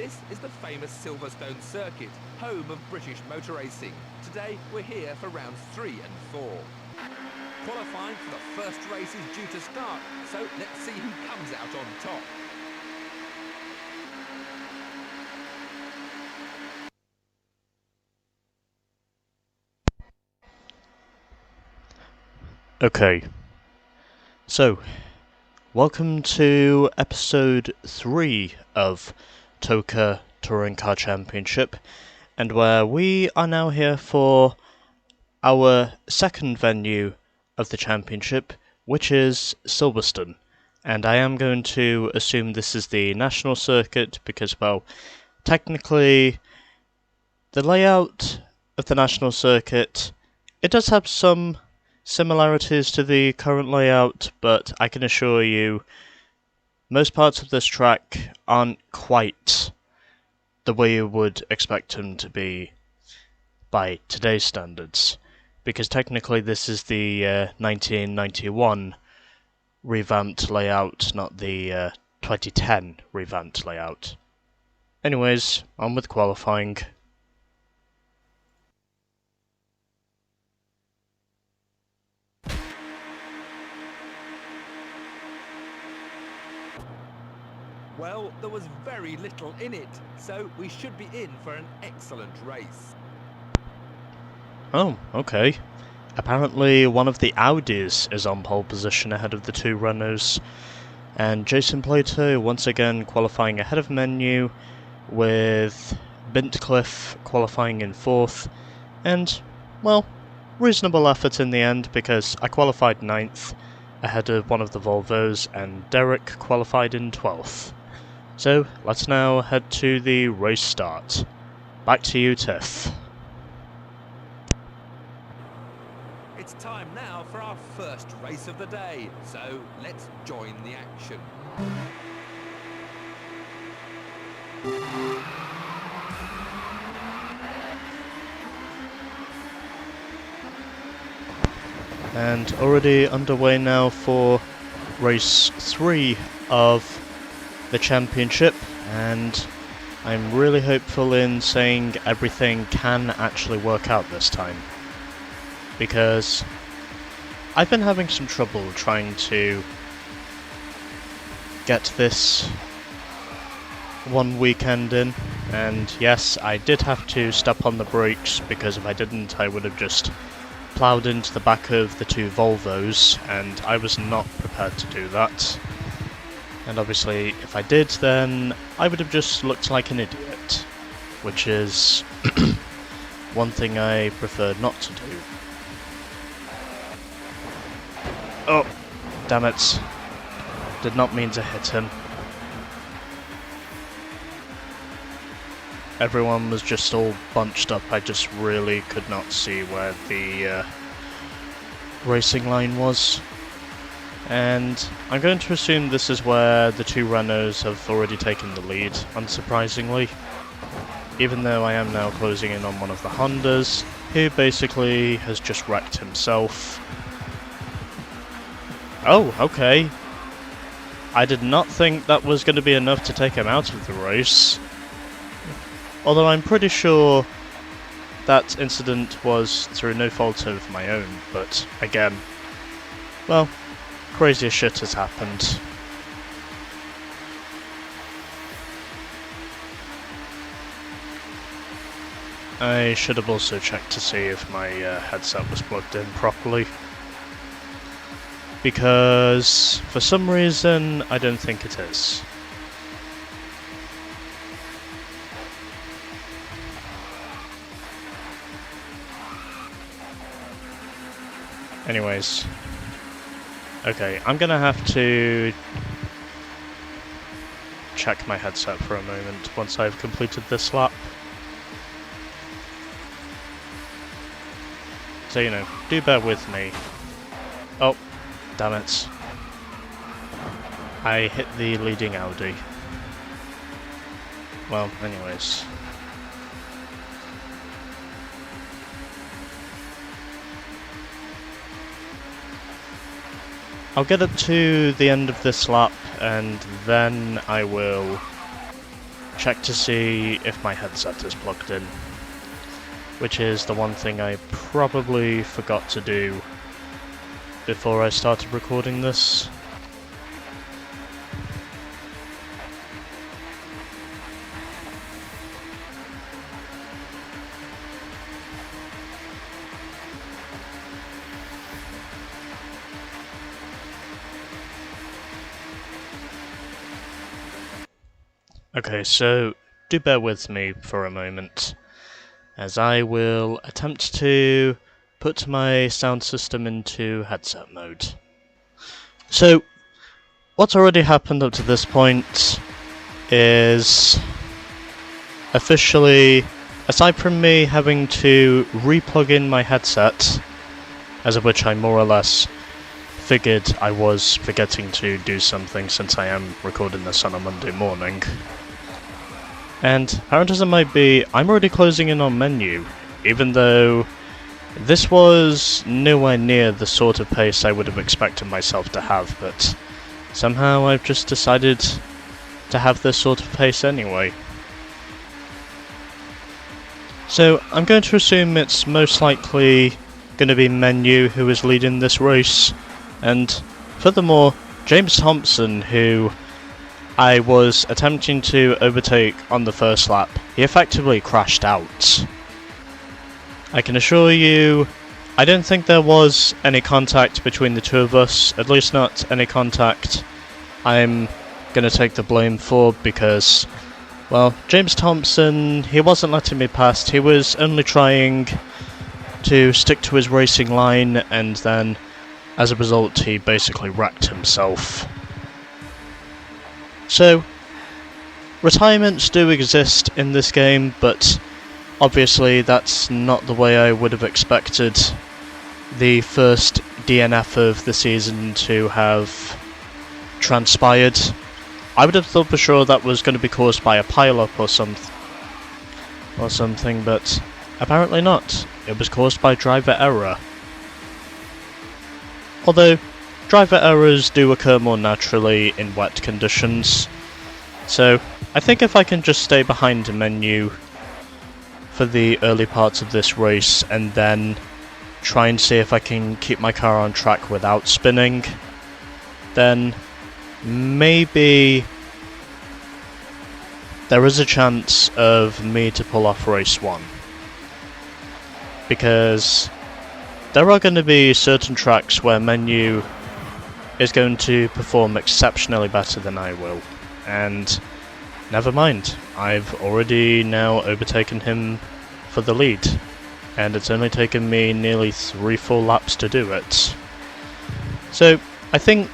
This is the famous Silverstone circuit, home of British motor racing. Today we're here for rounds 3 and 4. Qualifying for the first race is due to start, so let's see who comes out on top. Okay, so welcome to episode 3 of TOCA Touring Car Championship, and where we are now here for our second venue of the championship, which is Silverstone. And I am going to assume this is the national circuit because, well, technically the layout of the national circuit, it does have some similarities to the current layout, but I can assure you most parts of this track aren't quite the way you would expect them to be by today's standards, because technically this is the 1991 revamped layout, not the 2010 revamped layout. Anyways, on with qualifying. Well, there was very little in it, so we should be in for an excellent race. Oh, okay. Apparently one of the Audis is on pole position ahead of the two runners, and Jason Plato once again qualifying ahead of Menu, with Bintcliffe qualifying in 4th, and, well, reasonable effort in the end because I qualified 9th ahead of one of the Volvos, and Derek qualified in 12th. So, let's now head to the race start. Back to you, Tiff. It's time now for our first race of the day, so let's join the action. And already underway now for race 3 of the championship, and I'm really hopeful in saying everything can actually work out this time, because I've been having some trouble trying to get this one weekend in, and yes, I did have to step on the brakes because if I didn't I would have just ploughed into the back of the two Volvos, and I was not prepared to do that. And obviously, if I did, then I would have just looked like an idiot, which is one thing I prefer not to do. Oh, damn it. Did not mean to hit him. Everyone was just all bunched up, I just really could not see where the racing line was. And I'm going to assume this is where the two Renaults have already taken the lead, unsurprisingly. Even though I am now closing in on one of the Hondas, who basically has just wrecked himself. Oh, okay. I did not think that was going to be enough to take him out of the race. Although I'm pretty sure that incident was through no fault of my own, but again, well, crazier shit has happened. I should have also checked to see if my headset was plugged in properly, because for some reason I don't think it is. Anyways, okay, I'm gonna have to check my headset for a moment once I've completed this lap. So, you know, do bear with me. Oh, damn it. I hit the leading Audi. Well, anyways. I'll get up to the end of this lap and then I will check to see if my headset is plugged in, which is the one thing I probably forgot to do before I started recording this. Okay, so do bear with me for a moment, as I will attempt to put my sound system into headset mode. So, what's already happened up to this point is officially, aside from me having to re-plug in my headset, as of which I more or less figured I was forgetting to do something since I am recording this on a Monday morning. And apparent as it might be, I'm already closing in on menu, even though this was nowhere near the sort of pace I would have expected myself to have, but somehow I've just decided to have this sort of pace anyway. So I'm going to assume it's most likely going to be Menu who is leading this race, and furthermore, James Thompson, who I was attempting to overtake on the first lap, he effectively crashed out. I can assure you, I don't think there was any contact between the two of us, at least not any contact I'm going to take the blame for, because, well, James Thompson, he wasn't letting me past, he was only trying to stick to his racing line, and then, as a result, he basically wrecked himself. So, retirements do exist in this game, but obviously that's not the way I would have expected the first DNF of the season to have transpired. I would have thought for sure that was going to be caused by a pile-up or something, but apparently not. It was caused by driver error. Although, driver errors do occur more naturally in wet conditions, so I think if I can just stay behind the menu for the early parts of this race and then try and see if I can keep my car on track without spinning, then maybe there is a chance of me to pull off race 1. Because there are going to be certain tracks where Menu is going to perform exceptionally better than I will, and never mind, I've already now overtaken him for the lead, and it's only taken me nearly 3 full laps to do it. So I think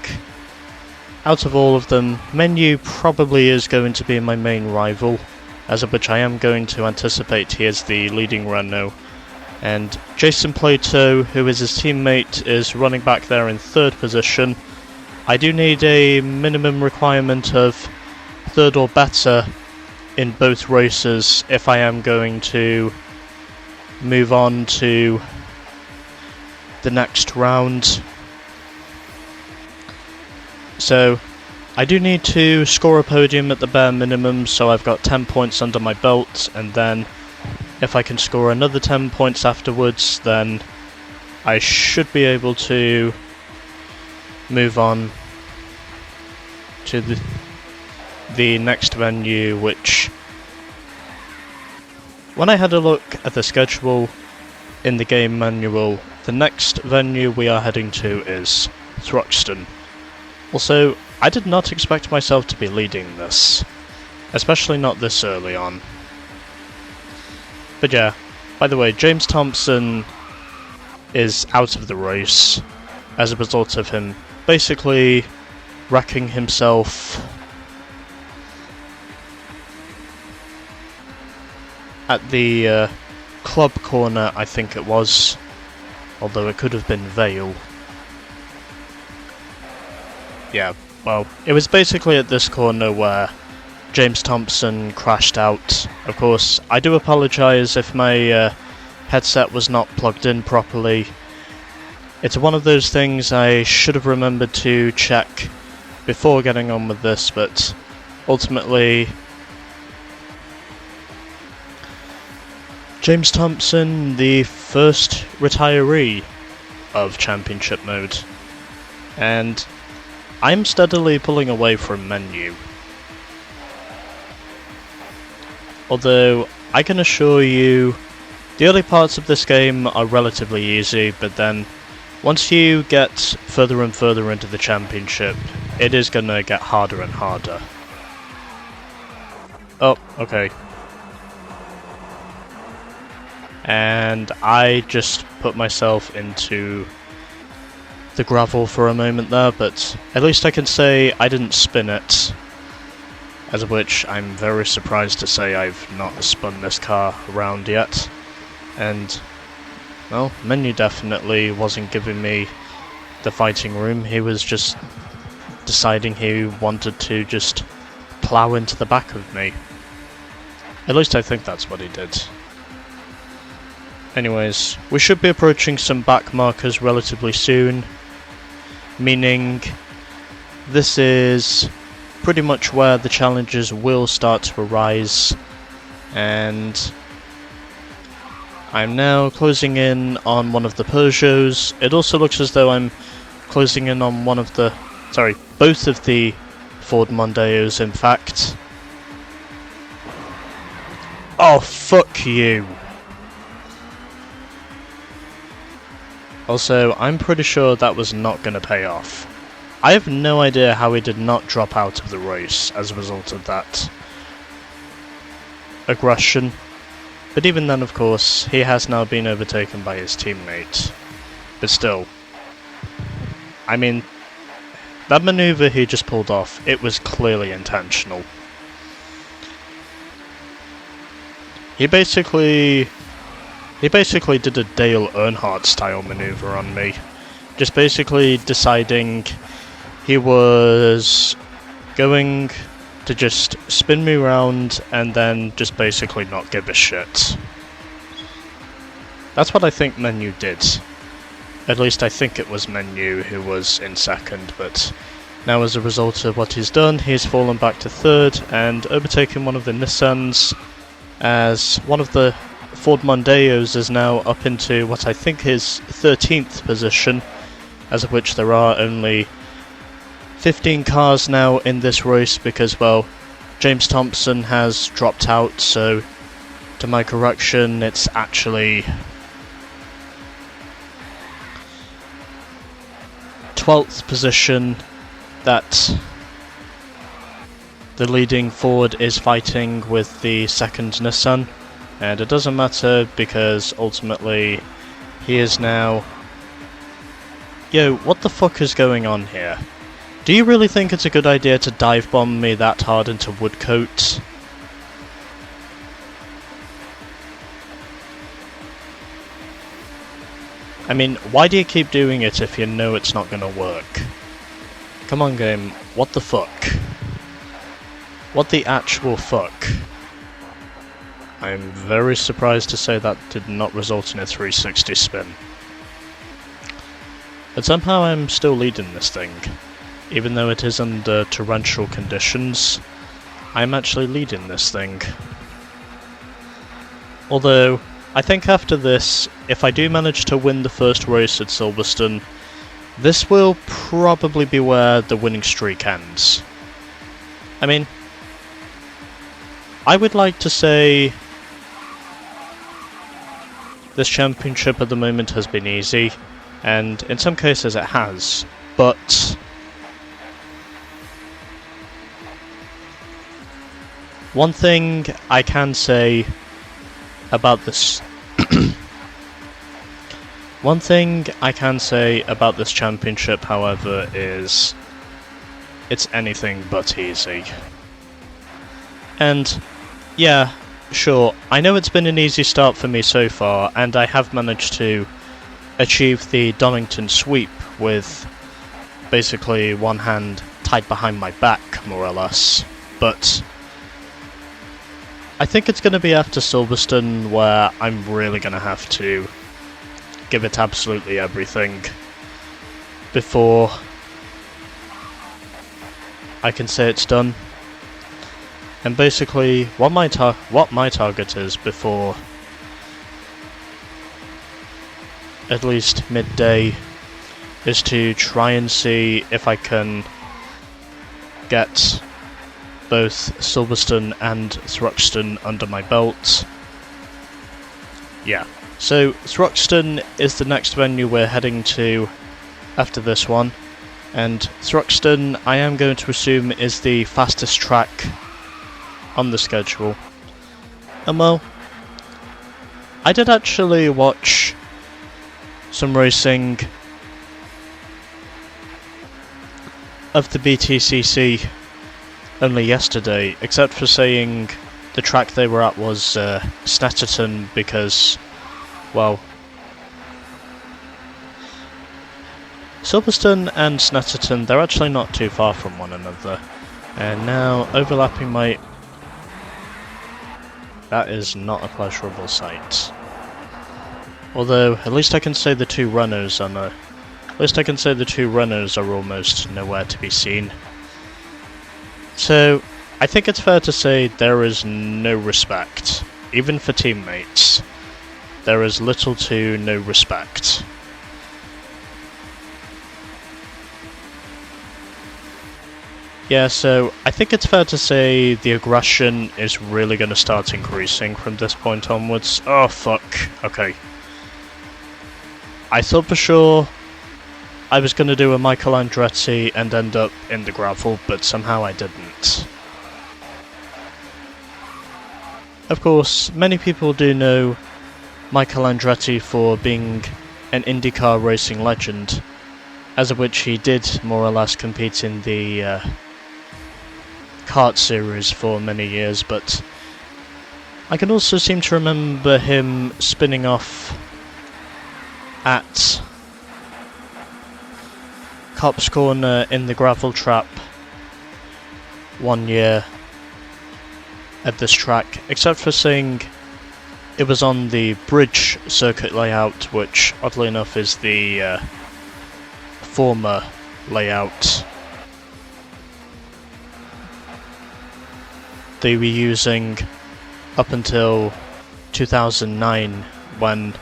out of all of them, Menu probably is going to be my main rival, as of which I am going to anticipate he is the leading Renault, and Jason Plato, who is his teammate, is running back there in 3rd position. I do need a minimum requirement of 3rd or better in both races if I am going to move on to the next round. So I do need to score a podium at the bare minimum, so I've got 10 points under my belt, and then if I can score another 10 points afterwards, then I should be able to move on to the next venue, which, when I had a look at the schedule in the game manual, the next venue we are heading to is Thruxton. Also, I did not expect myself to be leading this, especially not this early on. But yeah, by the way, James Thompson is out of the race as a result of him basically wrecking himself at the club corner, I think it was, although it could have been Vale. Yeah, well, it was basically at this corner where James Thompson crashed out. Of course, I do apologise if my headset was not plugged in properly. It's one of those things I should have remembered to check before getting on with this, but ultimately James Thompson, the first retiree of Championship mode, and I'm steadily pulling away from menu. Although, I can assure you, the early parts of this game are relatively easy, but then once you get further and further into the championship, it is gonna get harder and harder. Oh, okay. And I just put myself into the gravel for a moment there, but at least I can say I didn't spin it. As of which, I'm very surprised to say I've not spun this car around yet. And, well, Menu definitely wasn't giving me the fighting room. He was just deciding he wanted to just plow into the back of me. At least I think that's what he did. Anyways, we should be approaching some back markers relatively soon, meaning this is pretty much where the challenges will start to arise, and I'm now closing in on one of the Peugeots. It also looks as though I'm closing in on both of the Ford Mondeos, in fact. Oh, fuck you! Also, I'm pretty sure that was not going to pay off. I have no idea how he did not drop out of the race as a result of that aggression. But even then, of course, he has now been overtaken by his teammate. But still, I mean, that maneuver he just pulled off, it was clearly intentional. He basically did a Dale Earnhardt style maneuver on me. Just basically deciding he was going to just spin me around and then just basically not give a shit. That's what I think Menu did. At least I think it was Menu who was in second, but now as a result of what he's done, he's fallen back to third and overtaken one of the Nissans, as one of the Ford Mondeos is now up into what I think is 13th position, as of which there are only 15 cars now in this race because, well, James Thompson has dropped out, so to my correction, it's actually 12th position that the leading Ford is fighting with the second Nissan, and it doesn't matter because ultimately he is now... Yo, what the fuck is going on here? Do you really think it's a good idea to dive bomb me that hard into Woodcote? I mean, why do you keep doing it if you know it's not gonna work? Come on, game, what the fuck? What the actual fuck? I'm very surprised to say that did not result in a 360 spin. But somehow I'm still leading this thing. Even though it is under torrential conditions, I'm actually leading this thing. Although, I think after this, if I do manage to win the first race at Silverstone, this will probably be where the winning streak ends. I mean, I would like to say this championship at the moment has been easy, and in some cases it has, but one thing I can say about this one thing I can say about this championship, however, is it's anything but easy. And yeah, sure, I know it's been an easy start for me so far, and I have managed to achieve the Donington sweep with basically one hand tied behind my back, more or less, but I think it's going to be after Silverstone where I'm really going to have to give it absolutely everything before I can say it's done. And basically, what my target is before at least midday, is to try and see if I can get both Silverstone and Thruxton under my belt. Yeah, so Thruxton is the next venue we're heading to after this one, and Thruxton I am going to assume is the fastest track on the schedule. And well, I did actually watch some racing of the BTCC only yesterday, except for saying the track they were at was Snetterton because, well, Silverstone and Snetterton, they're actually not too far from one another. And now overlapping my... That is not a pleasurable sight. Although, at least I can say the two runners are almost nowhere to be seen. So, I think it's fair to say there is no respect. Even for teammates, there is little to no respect. Yeah, so I think it's fair to say the aggression is really going to start increasing from this point onwards. Oh fuck, okay. I thought for sure I was going to do a Michael Andretti and end up in the gravel, but somehow I didn't. Of course, many people do know Michael Andretti for being an IndyCar racing legend, as of which he did more or less compete in the kart series for many years, but I can also seem to remember him spinning off at Copse Corner in the gravel trap one year at this track, except for saying it was on the bridge circuit layout, which oddly enough is the former layout they were using up until 2009, when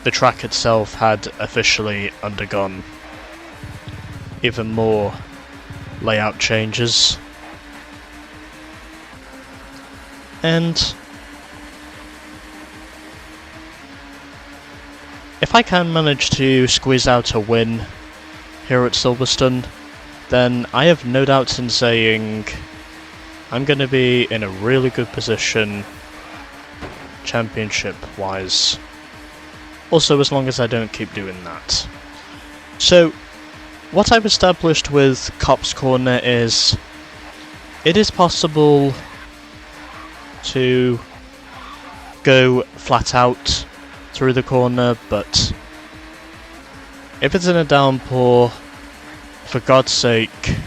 the track itself had officially undergone even more layout changes. And if I can manage to squeeze out a win here at Silverstone, then I have no doubts in saying I'm going to be in a really good position championship-wise. Also, as long as I don't keep doing that. So, what I've established with Copse Corner is it is possible to go flat out through the corner, but if it's in a downpour, for God's sake,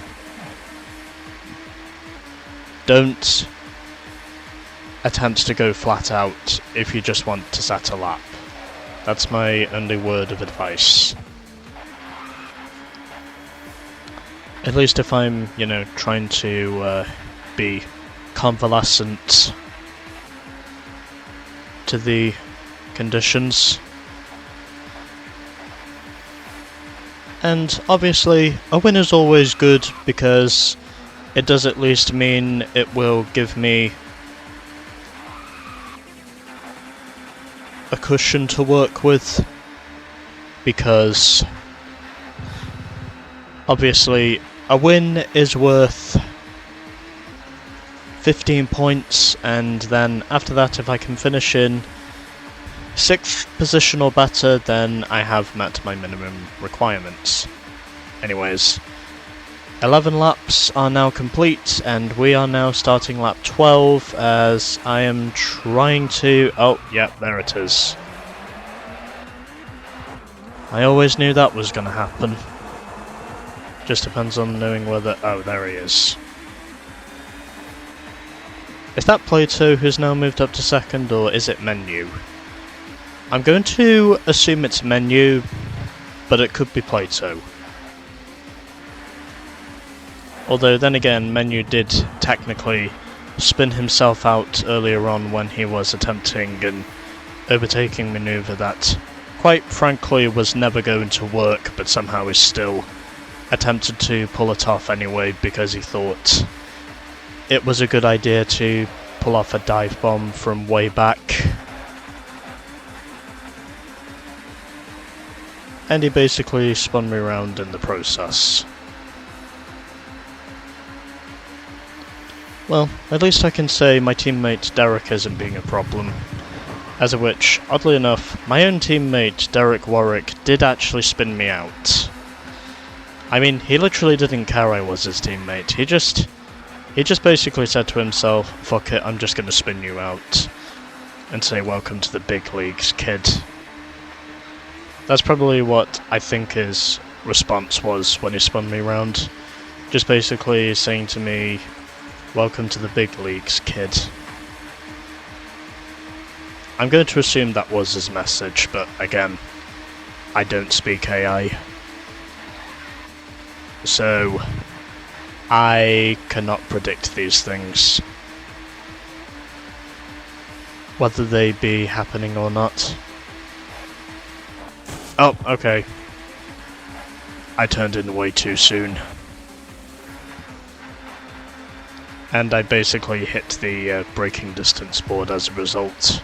don't attempt to go flat out if you just want to set a lap. That's my only word of advice. At least if I'm, trying to be convalescent to the conditions. And obviously, a win is always good because it does at least mean it will give me a cushion to work with, because obviously a win is worth 15 points, and then after that, if I can finish in 6th position or better, then I have met my minimum requirements. Anyways, 11 laps are now complete, and we are now starting lap 12 as I am trying to... Oh, yeah, there it is. I always knew that was going to happen. Just depends on knowing whether... Oh, there he is. Is that Plato who's now moved up to 2nd, or is it Menu? I'm going to assume it's Menu, but it could be Plato. Although then again, Menu did technically spin himself out earlier on when he was attempting an overtaking manoeuvre that quite frankly was never going to work, but somehow he still attempted to pull it off anyway because he thought it was a good idea to pull off a dive bomb from way back. And he basically spun me around in the process. Well, at least I can say my teammate Derek isn't being a problem. As of which, oddly enough, my own teammate Derek Warwick did actually spin me out. I mean, he literally didn't care I was his teammate. He just basically said to himself, fuck it, I'm just gonna spin you out. And say welcome to the big leagues, kid. That's probably what I think his response was when he spun me around. Just basically saying to me, welcome to the big leagues, kid. I'm going to assume that was his message, but again, I don't speak AI. So, I cannot predict these things. Whether they be happening or not. Oh, okay. I turned in way too soon. And I basically hit the braking distance board as a result.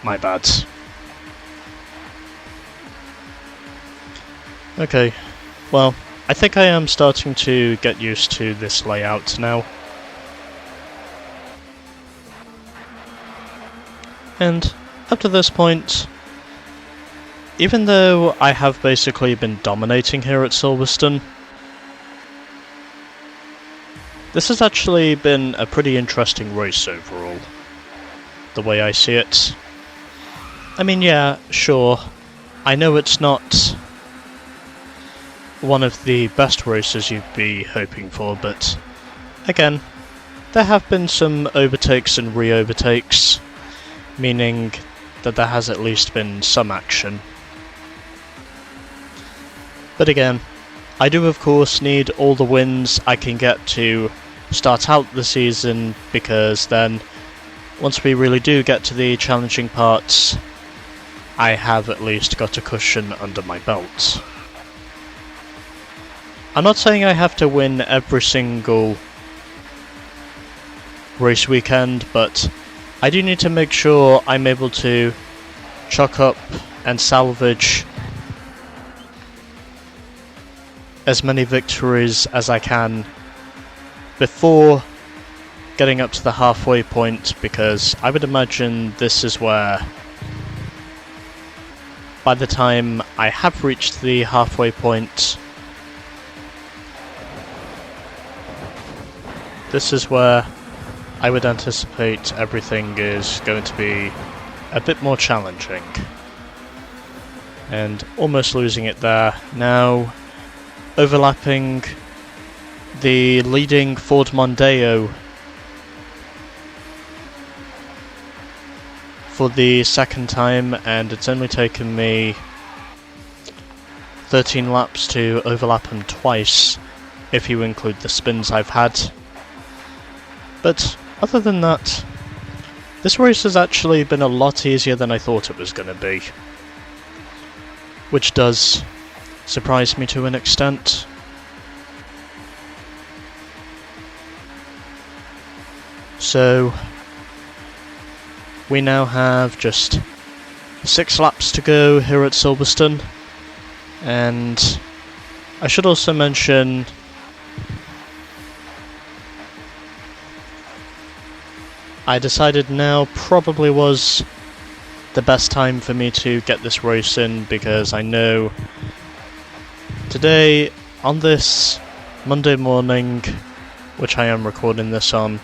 My bad. Okay, well, I think I am starting to get used to this layout now. And up to this point, even though I have basically been dominating here at Silverstone, this has actually been a pretty interesting race overall, the way I see it. I mean, yeah, sure, I know it's not one of the best races you'd be hoping for, but again, there have been some overtakes and re-overtakes, meaning that there has at least been some action. But again, I do of course need all the wins I can get to start out the season, because then, once we really do get to the challenging parts, I have at least got a cushion under my belt. I'm not saying I have to win every single race weekend, but I do need to make sure I'm able to chalk up and salvage as many victories as I can before getting up to the halfway point, because I would imagine this is where, by the time I have reached the halfway point, this is where I would anticipate everything is going to be a bit more challenging. And almost losing it there. Now, overlapping the leading Ford Mondeo for the second time, and it's only taken me 13 laps to overlap him twice, if you include the spins I've had. But other than that, this race has actually been a lot easier than I thought it was going to be, which does surprise me to an extent. So, we now have just 6 laps to go here at Silverstone, and I should also mention I decided now probably was the best time for me to get this race in, because I know today, on this Monday morning, which I am recording this on,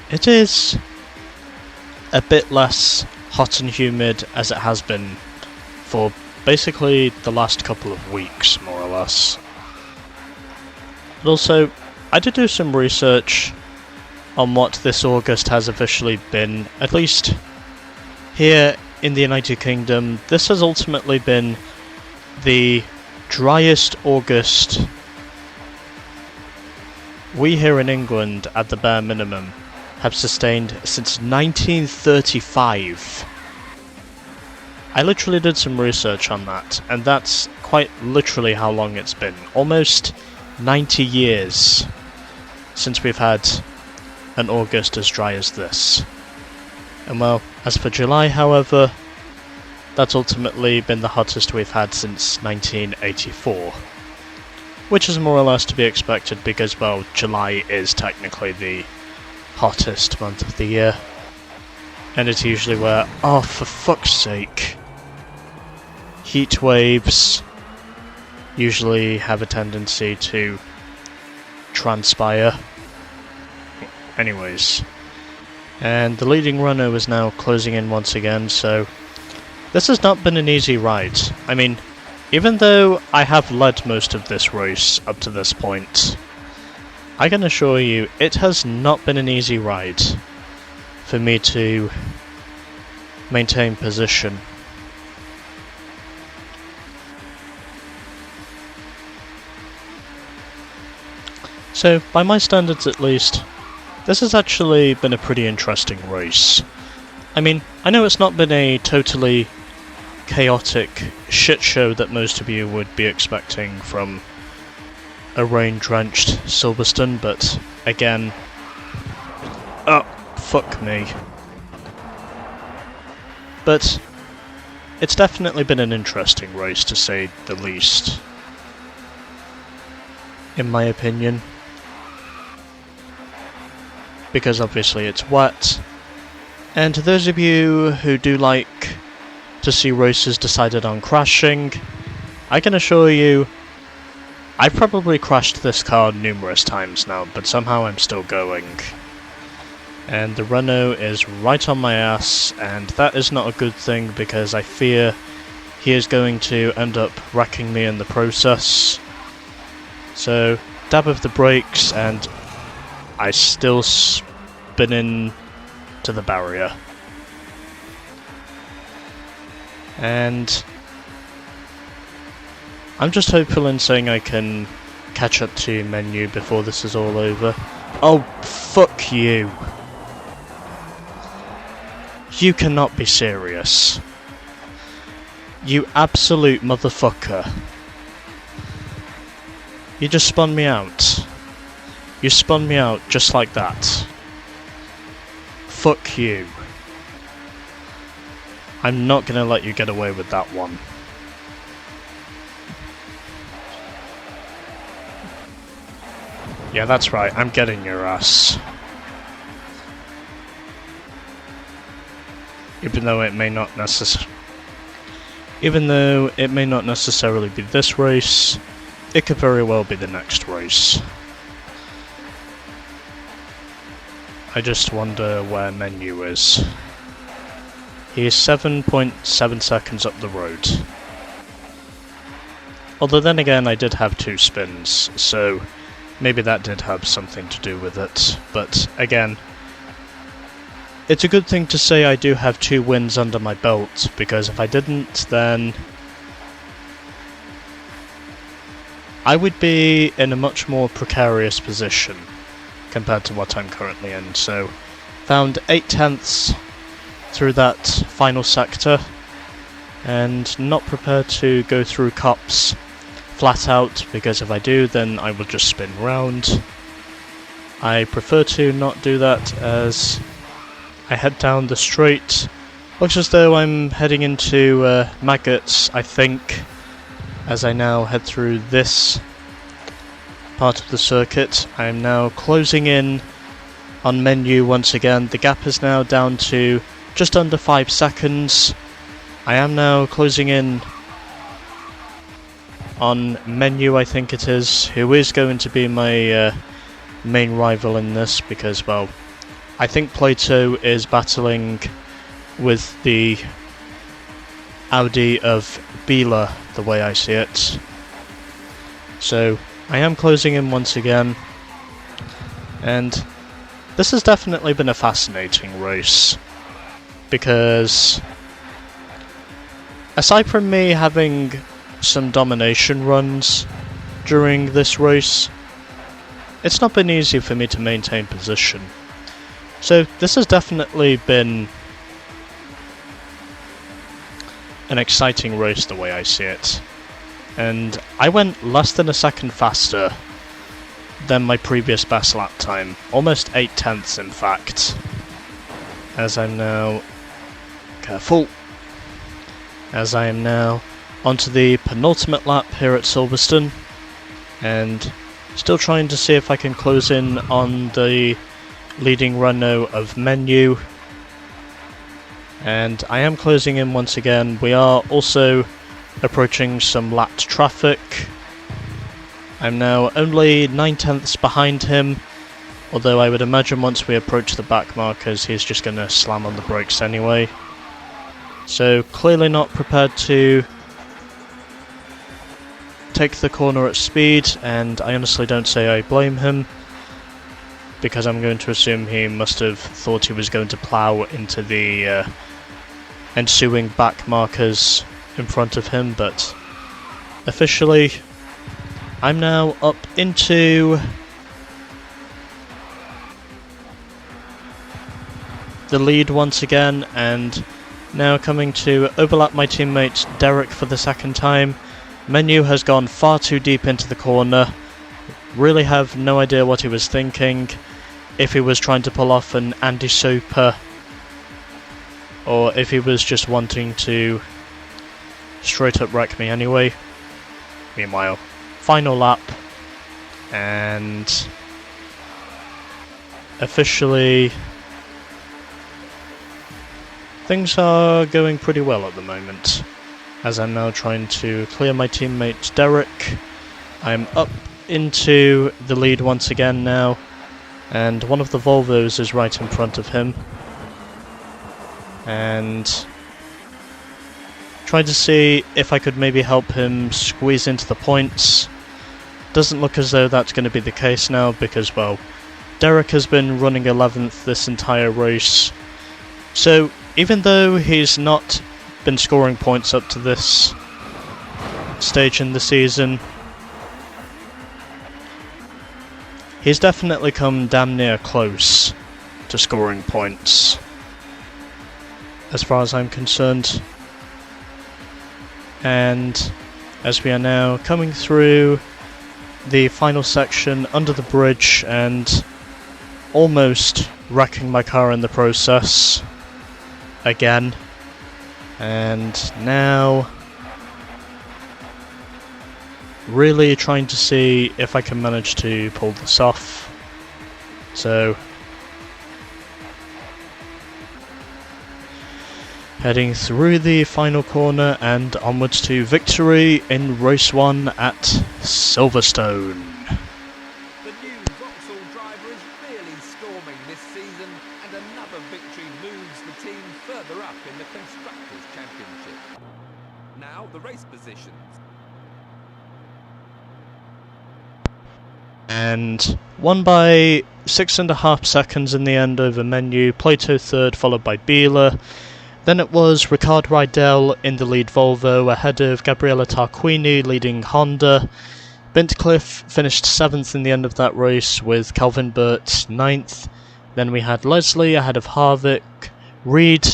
it is a bit less hot and humid as it has been for basically the last couple of weeks, more or less. But also, I did do some research on what this August has officially been. At least here in the United Kingdom, this has ultimately been the driest August we here in England, at the bare minimum, have sustained since 1935. I literally did some research on that, and that's quite literally how long it's been. Almost 90 years since we've had an August as dry as this. And well, as for July, however, that's ultimately been the hottest we've had since 1984. Which is more or less to be expected because, well, July is technically the hottest month of the year. And it's usually where, oh, for fuck's sake, heat waves usually have a tendency to transpire. Anyways. And the leading runner is now closing in once again, so this has not been an easy ride. I mean, even though I have led most of this race up to this point, I can assure you it has not been an easy ride for me to maintain position. So, by my standards at least, this has actually been a pretty interesting race. I mean, I know it's not been a totally chaotic shit show that most of you would be expecting from a rain-drenched Silverstone, but again... Oh, fuck me. But it's definitely been an interesting race, to say the least, in my opinion. Because obviously it's wet, and to those of you who do like to see races decided on crashing, I can assure you I've probably crashed this car numerous times now, but somehow I'm still going. And the Renault is right on my ass, and that is not a good thing because I fear he is going to end up wrecking me in the process. So, dab of the brakes, and I still spin in to the barrier. And I'm just hopeful in saying I can catch up to Menu before this is all over. Oh, fuck you. You cannot be serious. You absolute motherfucker. You just spun me out. You spun me out just like that. Fuck you. I'm not gonna let you get away with that one. Yeah, that's right, I'm getting your ass. Even though it may not necessarily be this race, it could very well be the next race. I just wonder where Menu is. He is 7.7 seconds up the road. Although then again I did have 2 spins, so maybe that did have something to do with it. But again, it's a good thing to say I do have 2 wins under my belt, because if I didn't, then I would be in a much more precarious position compared to what I'm currently in. So, found 8/10 through that final sector, and not prepared to go through cops flat out, because if I do, then I will just spin round. I prefer to not do that as I head down the straight. Looks as though I'm heading into maggots, I think, as I now head through this part of the circuit. I am now closing in on Menu once again. The gap is now down to just under 5 seconds. I am now closing in on Menu, I think it is, who is going to be my main rival in this, because, well, I think Plato is battling with the Audi of Biela, the way I see it. So, I am closing in once again, and this has definitely been a fascinating race, because aside from me having some domination runs during this race, it's not been easy for me to maintain position. So this has definitely been an exciting race the way I see it. And I went less than a second faster than my previous best lap time. Almost 8/10 in fact. As I'm now... careful! As I am now onto the penultimate lap here at Silverstone. And still trying to see if I can close in on the leading Renault of Menu. And I am closing in once again. We are also approaching some lapped traffic. I'm now only 9/10 behind him, although I would imagine once we approach the back markers he's just going to slam on the brakes anyway. So clearly not prepared to take the corner at speed, and I honestly don't say I blame him, because I'm going to assume he must have thought he was going to plough into the ensuing back markers in front of him, but officially I'm now up into the lead once again, and now coming to overlap my teammate Derek for the second time. Menu has gone far too deep into the corner. Really have no idea what he was thinking, if he was trying to pull off an Andy Super, or if he was just wanting to straight up wreck me anyway. Meanwhile, final lap, and officially things are going pretty well at the moment, as I'm now trying to clear my teammate Derek. I'm up into the lead once again now, and one of the Volvos is right in front of him, and trying to see if I could maybe help him squeeze into the points. Doesn't look as though that's going to be the case now, because, well, Derek has been running 11th this entire race, so even though he's not been scoring points up to this stage in the season, he's definitely come damn near close to scoring points, as far as I'm concerned. And as we are now coming through the final section under the bridge and almost wrecking my car in the process again, and now really trying to see if I can manage to pull this off. So heading through the final corner and onwards to victory in race 1 at Silverstone. The new Vauxhall driver is really storming this season, and another victory moves the team further up in the Constructors' Championship. Now the race positions. And won by 6.5 seconds in the end over Menu, Plato third, followed by Bieler. Then it was Ricard Rydell in the lead Volvo, ahead of Gabriele Tarquini leading Honda. Bintcliffe finished 7th in the end of that race, with Calvin Burt 9th. Then we had Leslie ahead of Harvick. Reed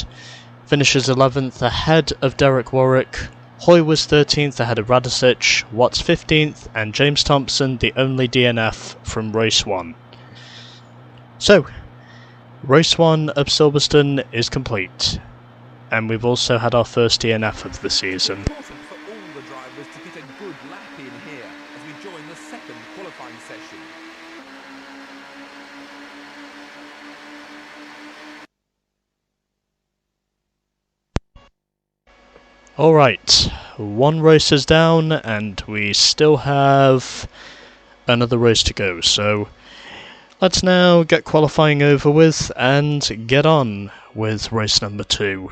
finishes 11th ahead of Derek Warwick. Hoy was 13th ahead of Radicic, Watts 15th, and James Thompson the only DNF from race 1. So, race 1 of Silverstone is complete, and we've also had our first DNF of the season. It's important for all the drivers to get a good lap in here as we join the second qualifying session. Alright, one race is down and we still have another race to go, so let's now get qualifying over with and get on with race number 2.